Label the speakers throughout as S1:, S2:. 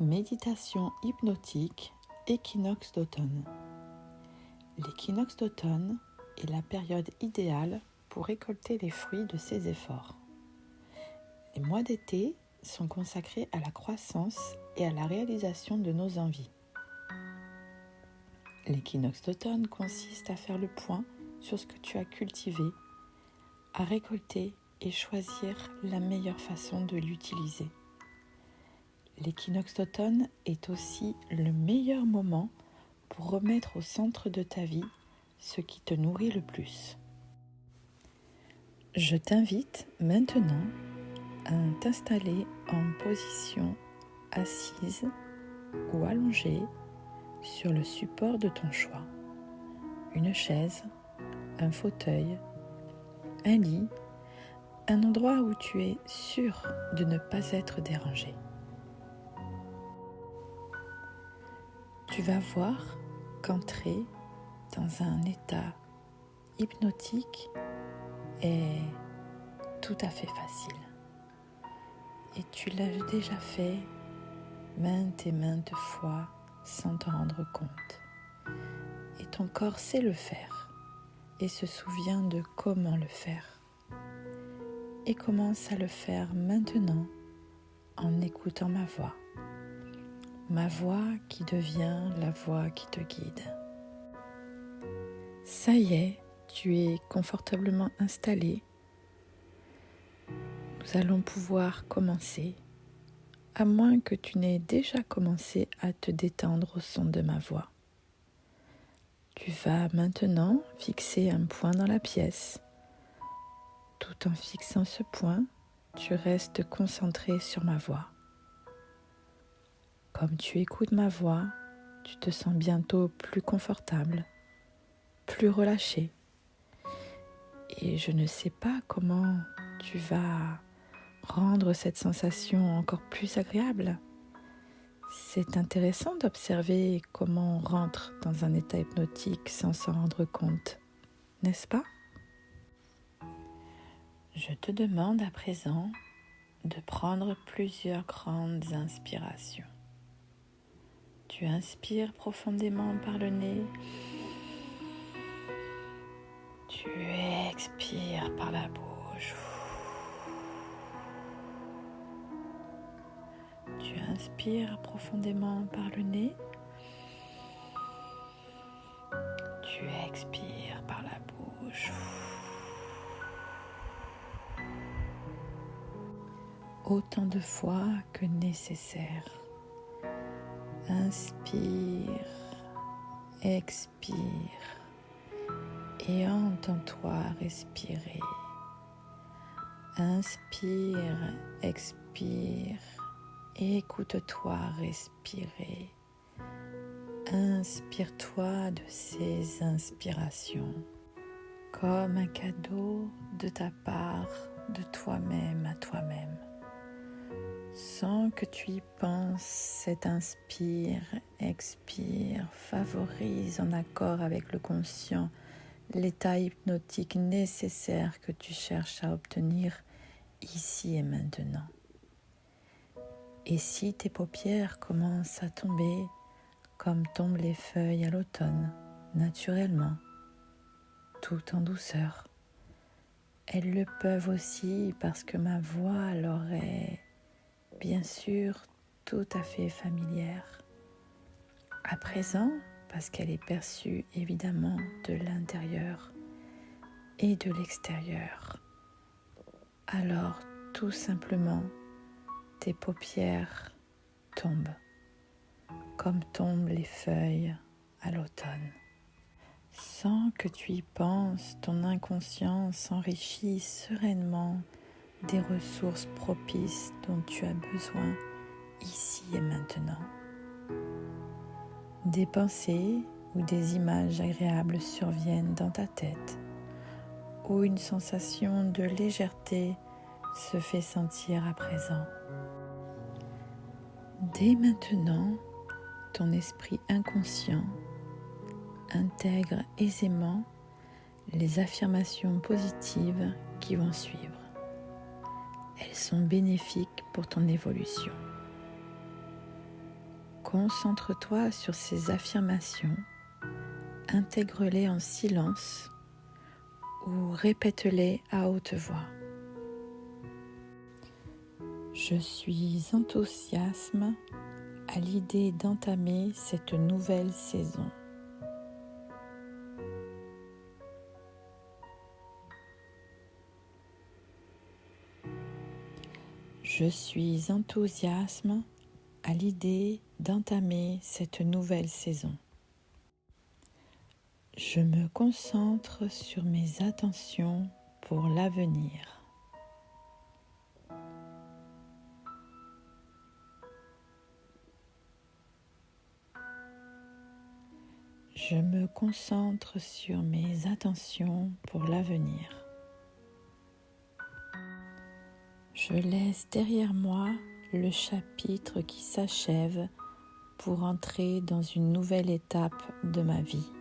S1: Méditation hypnotique, équinoxe d'automne. L'équinoxe d'automne est la période idéale pour récolter les fruits de ses efforts. Les mois d'été sont consacrés à la croissance et à la réalisation de nos envies. L'équinoxe d'automne consiste à faire le point sur ce que tu as cultivé, à récolter et choisir la meilleure façon de l'utiliser. L'équinoxe d'automne est aussi le meilleur moment pour remettre au centre de ta vie ce qui te nourrit le plus. Je t'invite maintenant à t'installer en position assise ou allongée sur le support de ton choix. Une chaise, un fauteuil, un lit, un endroit où tu es sûr de ne pas être dérangé. Tu vas voir qu'entrer dans un état hypnotique est tout à fait facile. Et tu l'as déjà fait maintes et maintes fois sans t'en rendre compte. Et ton corps sait le faire et se souvient de comment le faire. Et commence à le faire maintenant en écoutant ma voix. Ma voix qui devient la voix qui te guide. Ça y est, tu es confortablement installé. Nous allons pouvoir commencer, à moins que tu n'aies déjà commencé à te détendre au son de ma voix. Tu vas maintenant fixer un point dans la pièce. Tout en fixant ce point, tu restes concentré sur ma voix. Comme tu écoutes ma voix, tu te sens bientôt plus confortable, plus relâché. Et je ne sais pas comment tu vas rendre cette sensation encore plus agréable. C'est intéressant d'observer comment on rentre dans un état hypnotique sans s'en rendre compte, n'est-ce pas? Je te demande à présent de prendre plusieurs grandes inspirations. Tu inspires profondément par le nez. Tu expires par la bouche. Tu inspires profondément par le nez. Tu expires par la bouche. Autant de fois que nécessaire. Inspire, expire et entends-toi respirer. Inspire, expire et écoute-toi respirer. Inspire-toi de ces inspirations comme un cadeau de ta part, de toi-même à toi-même. Sans que tu y penses, cet inspire, expire, favorise en accord avec le conscient l'état hypnotique nécessaire que tu cherches à obtenir ici et maintenant. Et si tes paupières commencent à tomber comme tombent les feuilles à l'automne, naturellement, tout en douceur, elles le peuvent aussi parce que ma voix leur est bien sûr tout à fait familière. À présent, parce qu'elle est perçue évidemment de l'intérieur et de l'extérieur. Alors, tout simplement, tes paupières tombent, comme tombent les feuilles à l'automne. Sans que tu y penses, ton inconscient s'enrichit sereinement des ressources propices dont tu as besoin ici et maintenant. Des pensées ou des images agréables surviennent dans ta tête, ou une sensation de légèreté se fait sentir à présent. Dès maintenant, ton esprit inconscient intègre aisément les affirmations positives qui vont suivre. Elles sont bénéfiques pour ton évolution. Concentre-toi sur ces affirmations, intègre-les en silence ou répète-les à haute voix. Je suis enthousiaste à l'idée d'entamer cette nouvelle saison. Je suis enthousiaste à l'idée d'entamer cette nouvelle saison. Je me concentre sur mes attentions pour l'avenir. Je me concentre sur mes attentions pour l'avenir. Je laisse derrière moi le chapitre qui s'achève pour entrer dans une nouvelle étape de ma vie.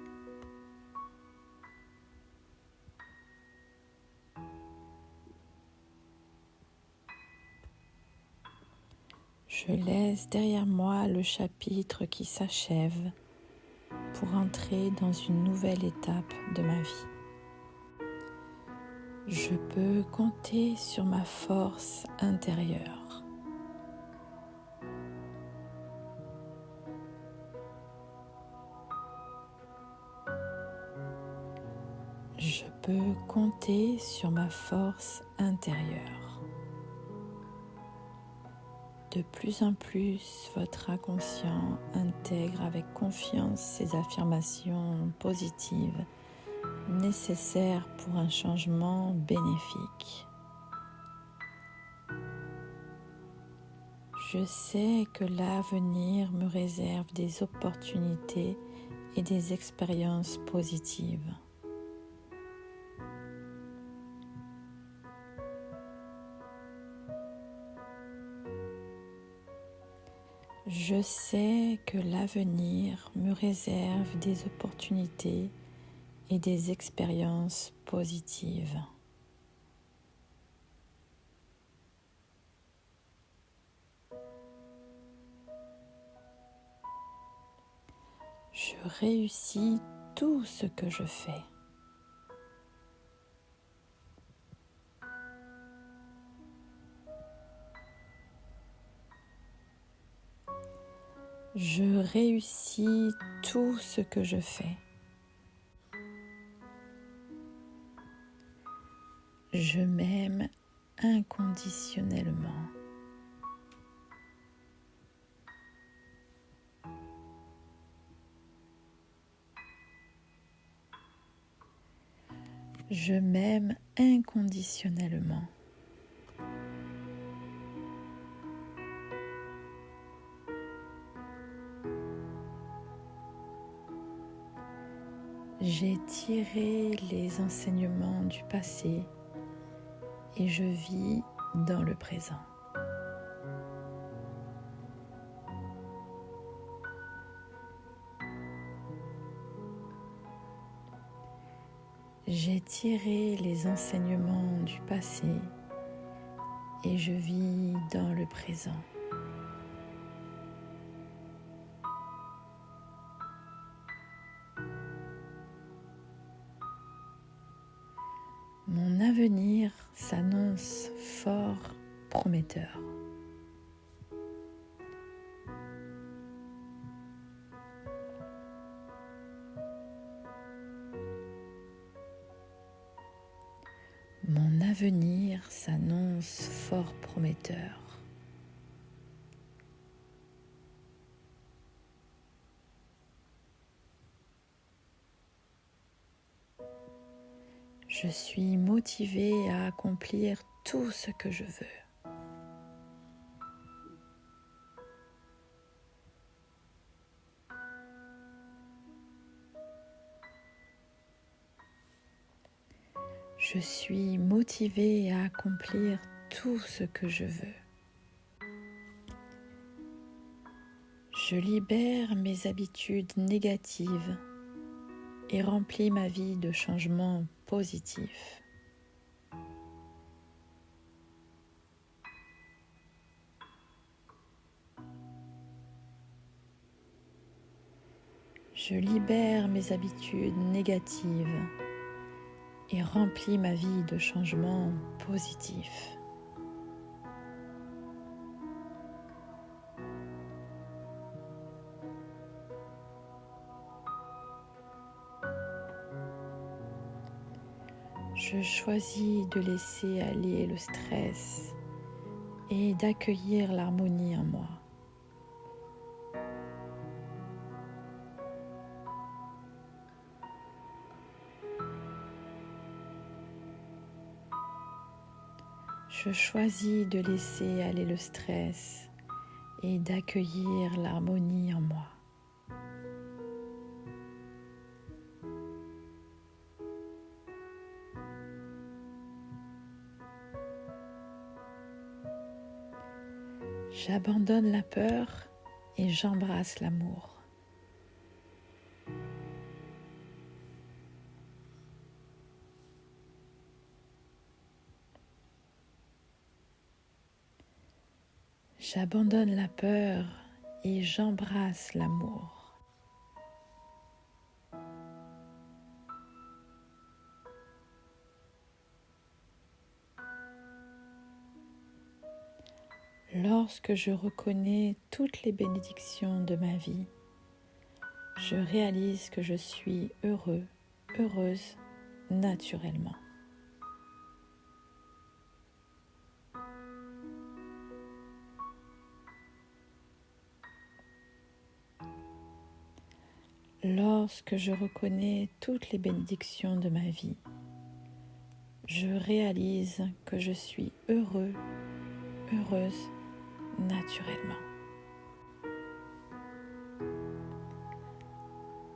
S1: Je laisse derrière moi le chapitre qui s'achève pour entrer dans une nouvelle étape de ma vie. Je peux compter sur ma force intérieure. Je peux compter sur ma force intérieure. De plus en plus, votre inconscient intègre avec confiance ces affirmations positives nécessaires pour un changement bénéfique. Je sais que l'avenir me réserve des opportunités et des expériences positives. Je sais que l'avenir me réserve des opportunités et des expériences positives. Je réussis tout ce que je fais. Je réussis tout ce que je fais. Je m'aime inconditionnellement. Je m'aime inconditionnellement. J'ai tiré les enseignements du passé et je vis dans le présent. J'ai tiré les enseignements du passé et je vis dans le présent. Mon avenir s'annonce fort prometteur. Mon avenir s'annonce fort prometteur. Je suis motivée à accomplir tout ce que je veux. Je suis motivée à accomplir tout ce que je veux. Je libère mes habitudes négatives et remplis ma vie de changements positifs. Je libère mes habitudes négatives et remplis ma vie de changements positifs. Je choisis de laisser aller le stress et d'accueillir l'harmonie en moi. Je choisis de laisser aller le stress et d'accueillir l'harmonie en moi. J'abandonne la peur et j'embrasse l'amour. J'abandonne la peur et j'embrasse l'amour. Lorsque je reconnais toutes les bénédictions de ma vie, je réalise que je suis heureux, heureuse naturellement. Lorsque je reconnais toutes les bénédictions de ma vie, je réalise que je suis heureux, heureuse naturellement.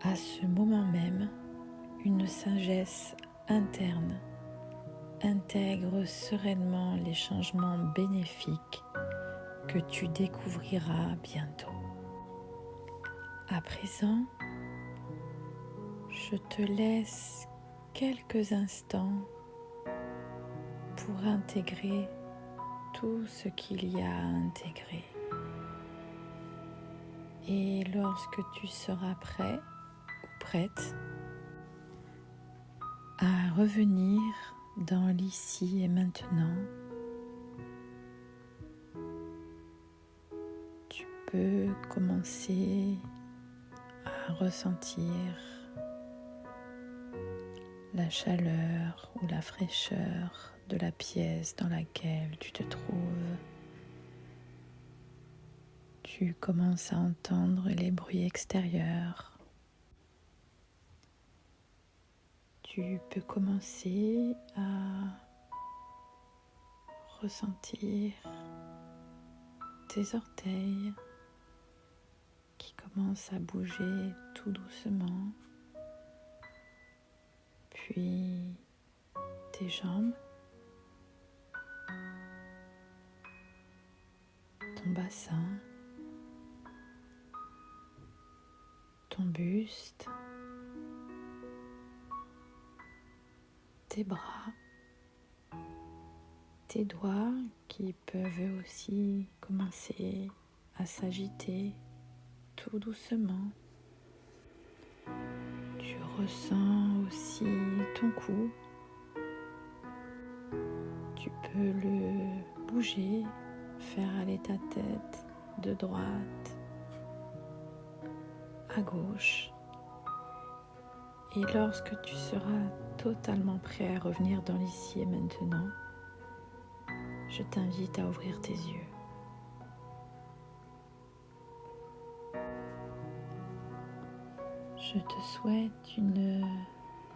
S1: À ce moment même, une sagesse interne intègre sereinement les changements bénéfiques que tu découvriras bientôt. À présent, je te laisse quelques instants pour intégrer tout ce qu'il y a à intégrer. Et lorsque tu seras prêt ou prête à revenir dans l'ici et maintenant, tu peux commencer à ressentir la chaleur ou la fraîcheur de la pièce dans laquelle tu te trouves. Tu commences à entendre les bruits extérieurs. Tu peux commencer à ressentir tes orteils qui commencent à bouger tout doucement, puis tes jambes, ton bassin, ton buste, tes bras, tes doigts qui peuvent eux aussi commencer à s'agiter tout doucement. Tu ressens aussi ton cou. Tu peux le bouger, faire aller ta tête de droite à gauche. Et lorsque tu seras totalement prêt à revenir dans l'ici et maintenant, je t'invite à ouvrir tes yeux. Je te souhaite une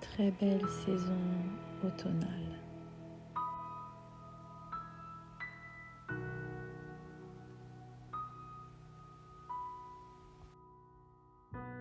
S1: très belle saison automnale.